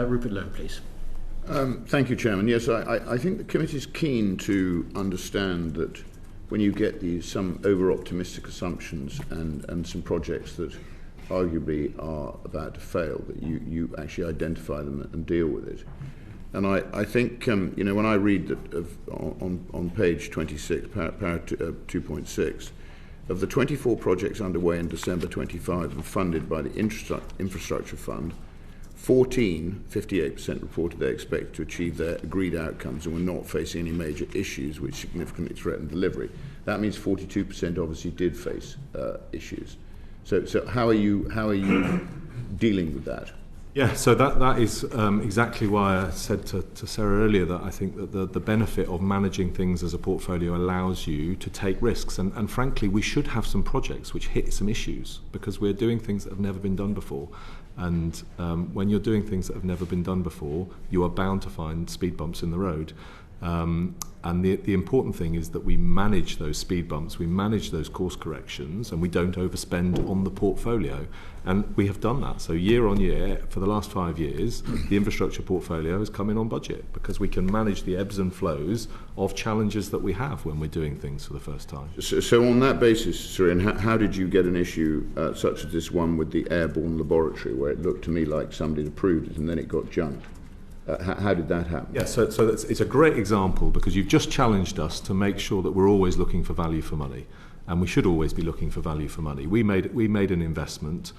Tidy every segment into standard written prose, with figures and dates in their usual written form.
Rupert Lowe, please. Thank you, Chairman. Yes, I think the committee is keen to understand that when you get some over-optimistic assumptions and some projects that arguably are about to fail, that you actually identify them and deal with it. And I think, when I read that on page 26, para 2.6, of the 24 projects underway in December 25 and funded by the Infrastructure Fund, 14, 58% reported they expected to achieve their agreed outcomes and were not facing any major issues which significantly threatened delivery. That means 42% obviously did face issues. So how are you dealing with that? Yeah, so that is exactly why I said to Sarah earlier that I think that the benefit of managing things as a portfolio allows you to take risks. And frankly, we should have some projects which hit some issues because we're doing things that have never been done before. And when you're doing things that have never been done before, you are bound to find speed bumps in the road. And the important thing is that we manage those speed bumps, we manage those course corrections, and we don't overspend on the portfolio. And we have done that. So year on year, for the last 5 years, the infrastructure portfolio has come in on budget because we can manage the ebbs and flows of challenges that we have when we're doing things for the first time. So on that basis, Sir, how did you get an issue such as this one with the airborne laboratory, where it looked to me like somebody had approved it and then it got junked? How did that happen? Yeah, so it's a great example because you've just challenged us to make sure that we're always looking for value for money, and we should always be looking for value for money. We made an investment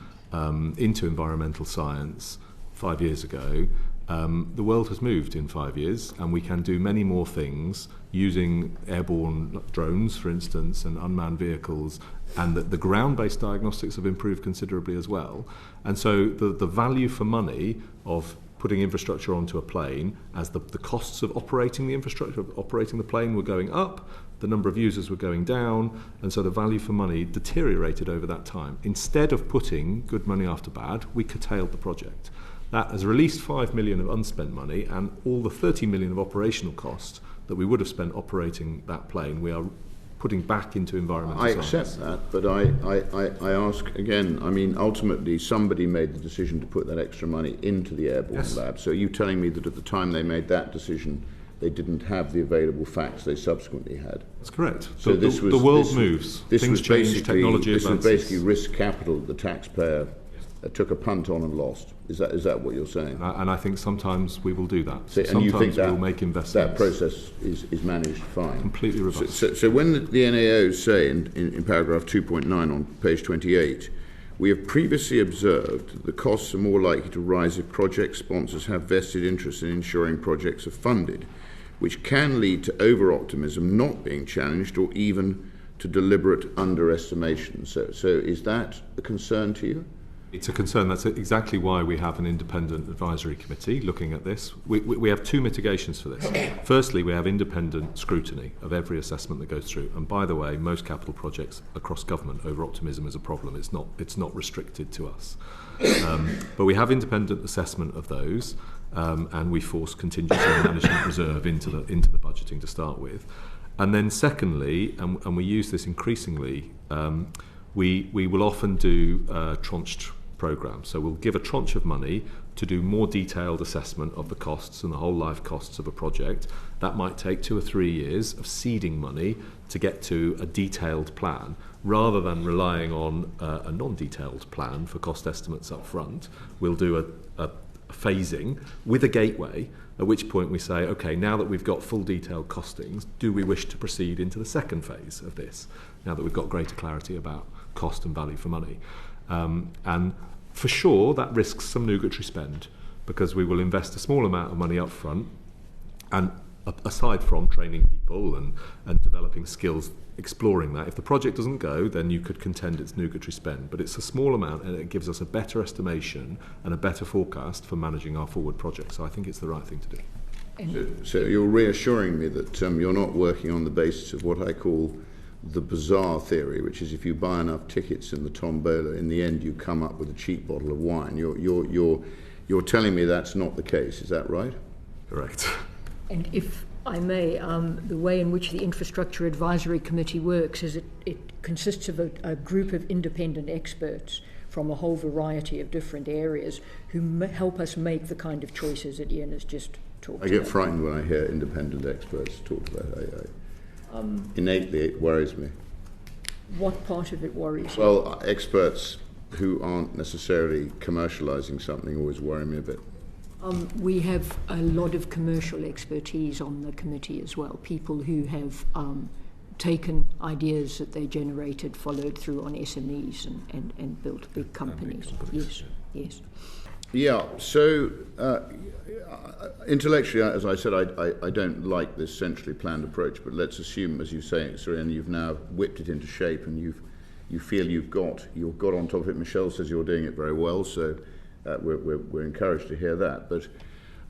into environmental science 5 years ago. The world has moved in 5 years, and we can do many more things using airborne drones, for instance, and unmanned vehicles, and the ground-based diagnostics have improved considerably as well. And so the value for money of putting infrastructure onto a plane, as the costs of operating the infrastructure, of operating the plane were going up, the number of users were going down, and so the value for money deteriorated over that time. Instead of putting good money after bad, we curtailed the project. That has released 5 million of unspent money, and all the 30 million of operational costs that we would have spent operating that plane, we are putting back into environmental science. I accept that, but I ask again, I mean, ultimately somebody made the decision to put that extra money into the airborne lab. So are you telling me that at the time they made that decision, they didn't have the available facts they subsequently had? That's correct. So the world moves. Things change, technology advances. This was basically risk capital that the taxpayer took a punt on and lost. Is that what you're saying? And I think sometimes we will do that. And you think that we'll make investments. That process is managed fine? Completely robust. So when the NAOs say in paragraph 2.9 on page 28, we have previously observed that the costs are more likely to rise if project sponsors have vested interest in ensuring projects are funded, which can lead to over-optimism not being challenged or even to deliberate underestimation. So is that a concern to you? It's a concern. That's exactly why we have an independent advisory committee looking at this. We have two mitigations for this. Firstly, we have independent scrutiny of every assessment that goes through. And by the way, most capital projects across government, over-optimism is a problem. It's not restricted to us. But we have independent assessment of those, and we force contingency and management reserve into the budgeting to start with. And then secondly, and we use this increasingly, we will often do tranched programs. So we'll give a tranche of money to do more detailed assessment of the costs and the whole life costs of a project. That might take 2 or 3 years of seeding money to get to a detailed plan, rather than relying on a non-detailed plan for cost estimates up front. We'll do a phasing with a gateway, at which point we say, okay, now that we've got full detailed costings, do we wish to proceed into the second phase of this, now that we've got greater clarity about cost and value for money? And for sure, that risks some nugatory spend, because we will invest a small amount of money up front, and aside from training people and developing skills, exploring that. If the project doesn't go, then you could contend it's nugatory spend, but it's a small amount and it gives us a better estimation and a better forecast for managing our forward projects. So I think it's the right thing to do. So you're reassuring me that you're not working on the basis of what I call the bizarre theory, which is if you buy enough tickets in the tombola, in the end you come up with a cheap bottle of wine. You're telling me that's not the case, is that right? Correct. And if I may, the way in which the Infrastructure Advisory Committee works is it consists of a group of independent experts from a whole variety of different areas who help us make the kind of choices that Ian has just talked about. I get frightened when I hear independent experts talk about it. Innately, it worries me. What part of it worries you? Well, experts who aren't necessarily commercialising something always worry me a bit. We have a lot of commercial expertise on the committee as well, people who have taken ideas that they generated, followed through on SMEs and built big companies. Yes. Yeah, so intellectually, as I said, I don't like this centrally planned approach, but let's assume, as you say, Surian, you've now whipped it into shape and you feel you've got on top of it. Michelle says you're doing it very well, so we're encouraged to hear that. But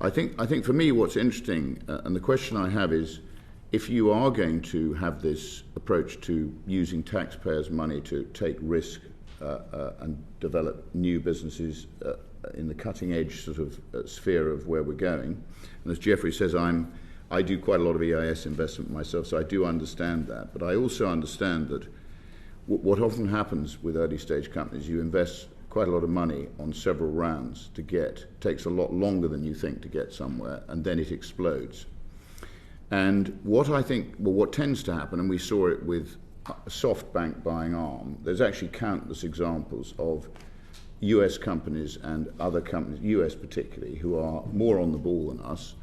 I think for me what's interesting, and the question I have is, if you are going to have this approach to using taxpayers' money to take risk and develop new businesses in the cutting edge sort of sphere of where we're going, and as Geoffrey says, I do quite a lot of EIS investment myself, so I do understand that. But I also understand that what often happens with early stage companies, you invest quite a lot of money on several rounds to get, takes a lot longer than you think to get somewhere, and then it explodes. And what tends to happen, and we saw it with SoftBank buying Arm, there's actually countless examples of US companies and other companies, US particularly, who are more on the ball than us,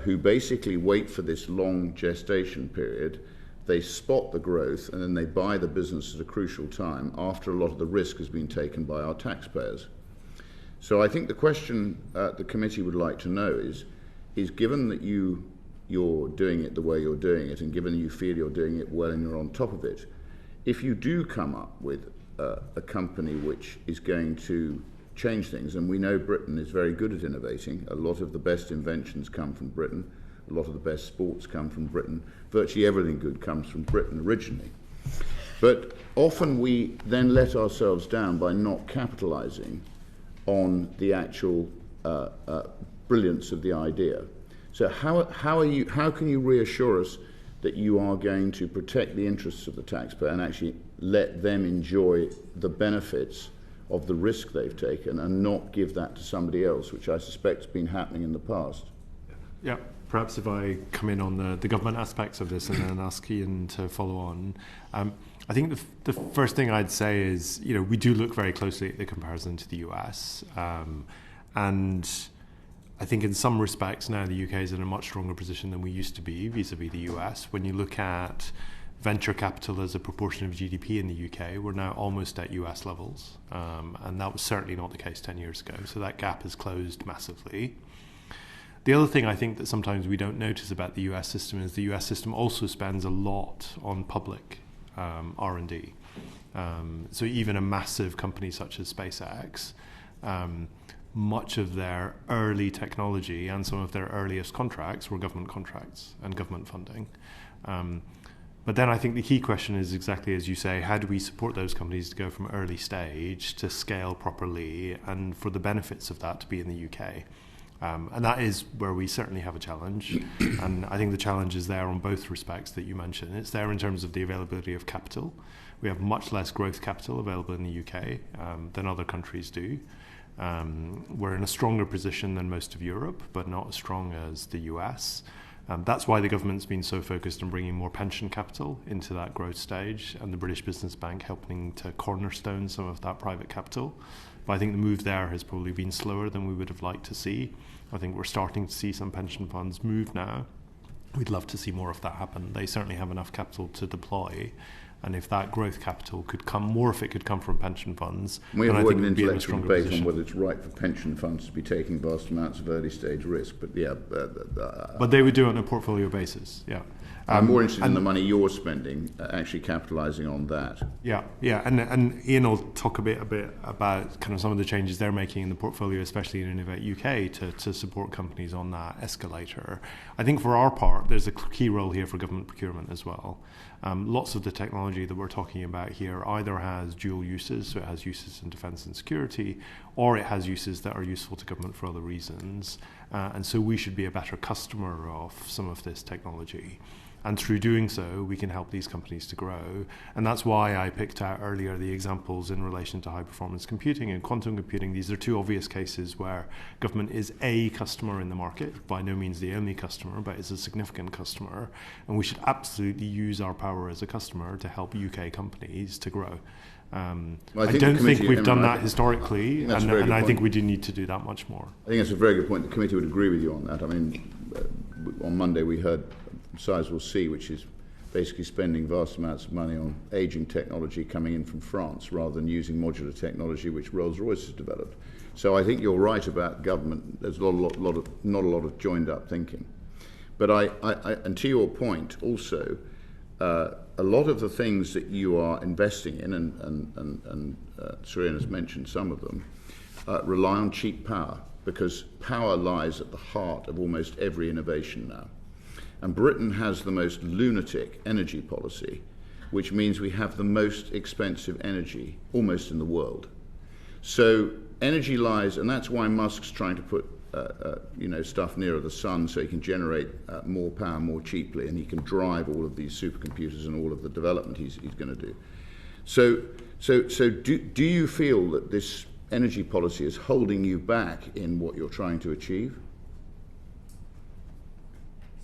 who basically wait for this long gestation period. They spot the growth and then they buy the business at a crucial time after a lot of the risk has been taken by our taxpayers. So I think the question the committee would like to know is given that you're doing it the way you're doing it, and given you feel you're doing it well and you're on top of it, if you do come up with a company which is going to change things, and we know Britain is very good at innovating, a lot of the best inventions come from Britain, a lot of the best sports come from Britain, virtually everything good comes from Britain originally. But often we then let ourselves down by not capitalising on the actual brilliance of the idea. So how can you reassure us that you are going to protect the interests of the taxpayer and actually let them enjoy the benefits of the risk they've taken and not give that to somebody else, which I suspect has been happening in the past? Yeah, perhaps if I come in on the government aspects of this and then ask Ian to follow on. I think the first thing I'd say is, we do look very closely at the comparison to the US. And I think in some respects now the UK is in a much stronger position than we used to be vis-a-vis the US. When you look at venture capital as a proportion of GDP in the UK, we're now almost at US levels. And that was certainly not the case 10 years ago. So that gap has closed massively. The other thing I think that sometimes we don't notice about the US system is the US system also spends a lot on public R&D. So even a massive company such as SpaceX, much of their early technology and some of their earliest contracts were government contracts and government funding. But then I think the key question is exactly as you say, how do we support those companies to go from early stage to scale properly and for the benefits of that to be in the UK? And that is where we certainly have a challenge. And I think the challenge is there on both respects that you mentioned. It's there in terms of the availability of capital. We have much less growth capital available in the UK than other countries do. We're in a stronger position than most of Europe, but not as strong as the US. That's why the government's been so focused on bringing more pension capital into that growth stage, and the British Business Bank helping to cornerstone some of that private capital. But I think the move there has probably been slower than we would have liked to see. I think we're starting to see some pension funds move now. We'd love to see more of that happen. They certainly have enough capital to deploy. And if that growth capital could come, more if it could come from pension funds, we then I avoid think an we'd be in a intellectual stronger debate position. on whether it's right for pension funds to be taking vast amounts of early stage risk, but yeah. But they would do it on a portfolio basis, yeah. I'm more interested in the money you're spending, actually capitalising on that. Yeah, and Ian will talk a bit about kind of some of the changes they're making in the portfolio, especially in Innovate UK, to support companies on that escalator. I think for our part, there's a key role here for government procurement as well. Lots of the technology that we're talking about here either has dual uses, so it has uses in defence and security, or it has uses that are useful to government for other reasons. And so we should be a better customer of some of this technology. And through doing so, we can help these companies to grow. And that's why I picked out earlier the examples in relation to high-performance computing and quantum computing. These are two obvious cases where government is a customer in the market, by no means the only customer, but is a significant customer. And we should absolutely use our power as a customer to help UK companies to grow. Well, I don't think we've done that historically, and I think we do need to do that much more. I think that's a very good point. The committee would agree with you on that. I mean, on Monday we heard Sizewell C, which is basically spending vast amounts of money on aging technology coming in from France rather than using modular technology which Rolls-Royce has developed. So I think you're right about government. There's not a lot of joined-up thinking. But and to your point also, a lot of the things that you are investing in, and Surian has mentioned some of them, rely on cheap power, because power lies at the heart of almost every innovation now. And Britain has the most lunatic energy policy, which means we have the most expensive energy almost in the world. So energy lies, and that's why Musk's trying to put stuff nearer the sun so he can generate more power more cheaply, and he can drive all of these supercomputers and all of the development he's going to do. So do you feel that this energy policy is holding you back in what you're trying to achieve?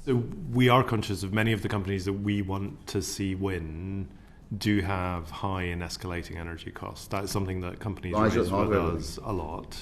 So we are conscious of many of the companies that we want to see win do have high and escalating energy costs. That's something that companies raise with us a lot.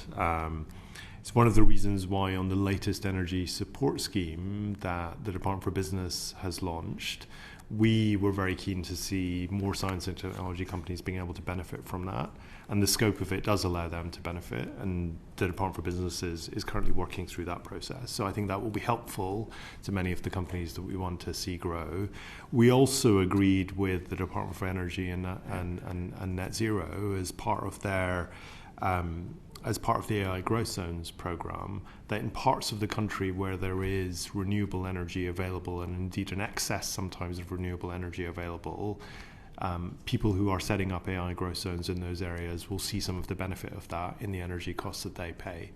It's one of the reasons why on the latest energy support scheme that the Department for Business has launched, we were very keen to see more science and technology companies being able to benefit from that. And the scope of it does allow them to benefit. And the Department for Business is currently working through that process. So I think that will be helpful to many of the companies that we want to see grow. We also agreed with the Department for Energy and Net Zero as part of their as part of the AI Growth Zones program, that in parts of the country where there is renewable energy available, and indeed an excess sometimes of renewable energy available, people who are setting up AI growth zones in those areas will see some of the benefit of that in the energy costs that they pay.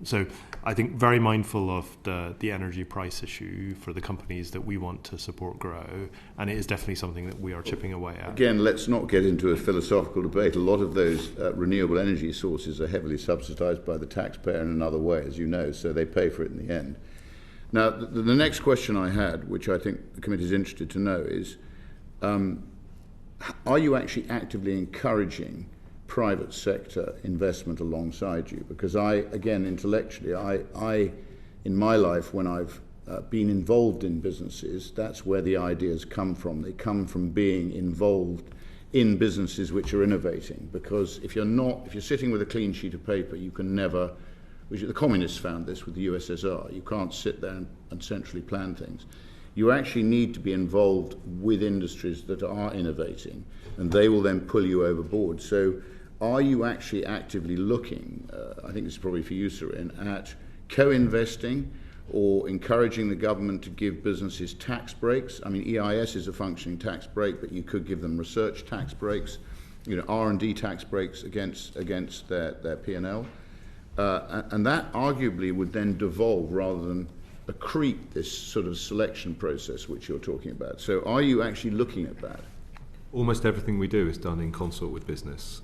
So I think very mindful of the energy price issue for the companies that we want to support grow, and it is definitely something that we are chipping away at. Again, let's not get into a philosophical debate. A lot of those renewable energy sources are heavily subsidised by the taxpayer in another way, as you know, so they pay for it in the end. Now, the next question I had, which I think the committee is interested to know, is are you actually actively encouraging private sector investment alongside you? Because intellectually, I in my life, when I've been involved in businesses, that's where the ideas come from. They come from being involved in businesses which are innovating. Because if you're sitting with a clean sheet of paper, you can never, which the communists found this with the USSR, you can't sit there and centrally plan things. You actually need to be involved with industries that are innovating, and they will then pull you overboard. So are you actually actively looking, I think this is probably for you, Surian, at co-investing or encouraging the government to give businesses tax breaks? I mean, EIS is a functioning tax break, but you could give them research tax breaks, R&D tax breaks against their P&L. And that arguably would then devolve rather than accrete this sort of selection process which you're talking about. So are you actually looking at that? Almost everything we do is done in consort with business.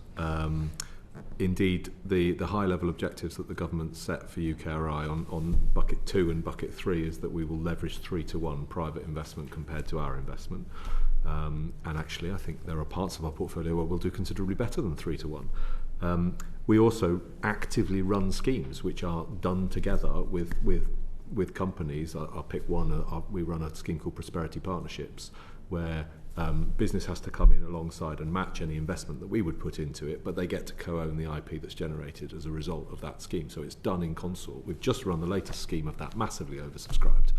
Indeed, the high-level objectives that the government set for UKRI on bucket 2 and bucket 3 is that we will leverage 3-to-1 private investment compared to our investment. And actually, I think there are parts of our portfolio where we'll do considerably better than 3-to-1. We also actively run schemes which are done together with companies. I'll pick one. We run a scheme called Prosperity Partnerships, where business has to come in alongside and match any investment that we would put into it, but they get to co-own the IP that's generated as a result of that scheme. So it's done in consort. We've just run the latest scheme of that, massively oversubscribed.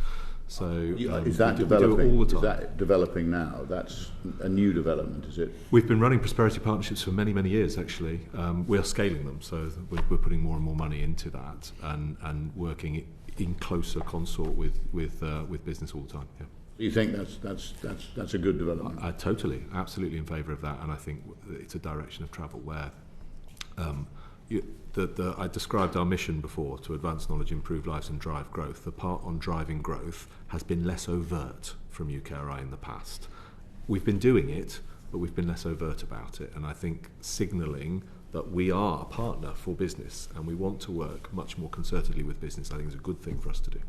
So is that developing? We do it all the time. Is that developing now? That's a new development, is it? We've been running Prosperity Partnerships for many, many years, actually. We are scaling them, so we're putting more and more money into that and working in closer consort with business all the time. Yeah. You think that's a good development? Totally, absolutely in favour of that, and I think it's a direction of travel where I described our mission before, to advance knowledge, improve lives and drive growth. The part on driving growth has been less overt from UKRI in the past. We've been doing it, but we've been less overt about it. And I think signalling that we are a partner for business and we want to work much more concertedly with business, I think is a good thing for us to do.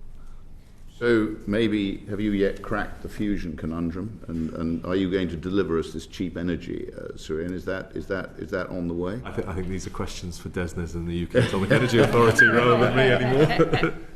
So maybe, have you yet cracked the fusion conundrum? And are you going to deliver us this cheap energy, Surin? Is that on the way? I think these are questions for DESNZ and the UK Atomic Energy Authority rather than me anymore.